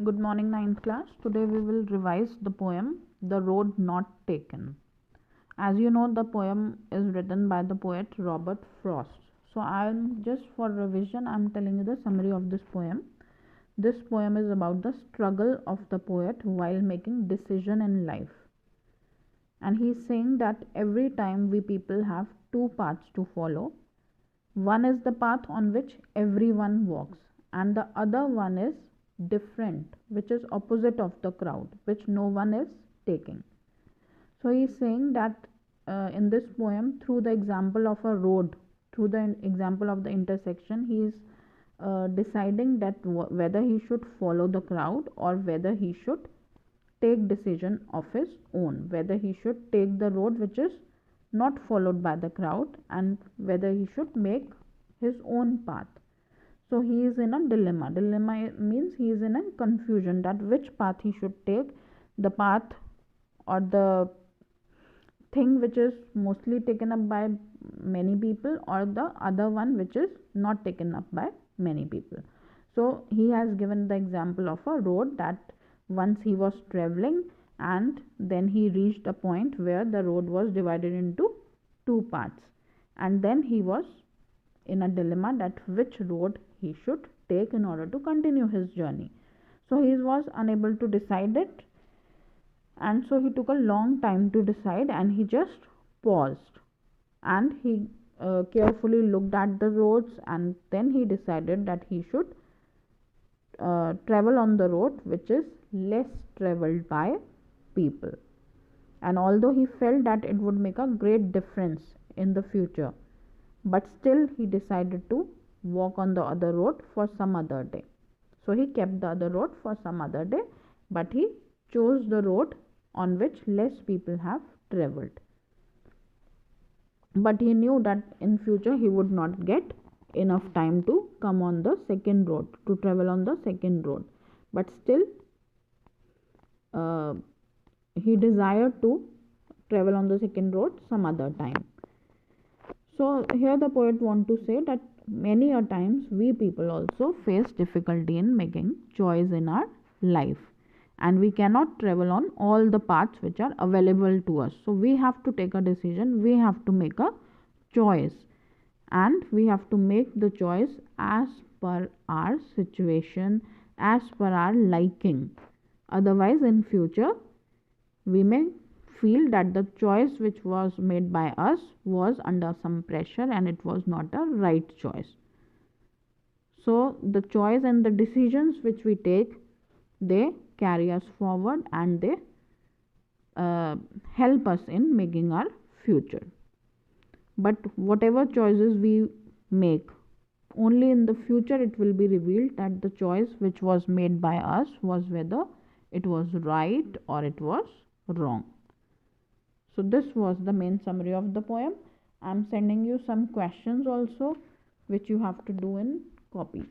Good morning, ninth class. Today we will revise the poem The Road Not Taken. As you know, the poem is written by the poet Robert Frost. So I'm just for revision, I'm telling you the summary of this poem. This poem is about the struggle of the poet while making decision in life. And he's saying that every time we people have two paths to follow. One is the path on which everyone walks, and the other one is different, which is opposite of the crowd, which no one is taking. So he's saying that in this poem, through the example of a road, through the example of the intersection, he is deciding that whether he should follow the crowd or whether he should take decision of his own, whether he should take the road which is not followed by the crowd, and whether he should make his own path. So he is in a dilemma. Dilemma means he is in a confusion that which path he should take, the path or the thing which is mostly taken up by many people, or the other one which is not taken up by many people. So he has given the example of a road that once he was traveling, and then he reached a point where the road was divided into two parts, and then he was in a dilemma that which road he should take in order to continue his journey. So he was unable to decide it, and so he took a long time to decide, and he just paused, and he carefully looked at the roads, and then he decided that he should travel on the road which is less traveled by people. And although he felt that it would make a great difference in the future, but still he decided to walk on the other road for some other day. So he kept the other road for some other day, but he chose the road on which less people have traveled. But he knew that in future he would not get enough time to come on the second road, to travel on the second road. But still he desired to travel on the second road some other time. So here the poet want to say that many a times we people also face difficulty in making choice in our life, and we cannot travel on all the paths which are available to us. So we have to take a decision, we have to make a choice, and we have to make the choice as per our situation, as per our liking. Otherwise in future we may feel that the choice which was made by us was under some pressure and it was not a right choice. So the choice and the decisions which we take, they carry us forward, and they help us in making our future. But whatever choices we make, only in the future it will be revealed that the choice which was made by us was whether it was right or it was wrong. So this was the main summary of the poem. I am sending you some questions also which you have to do in copies.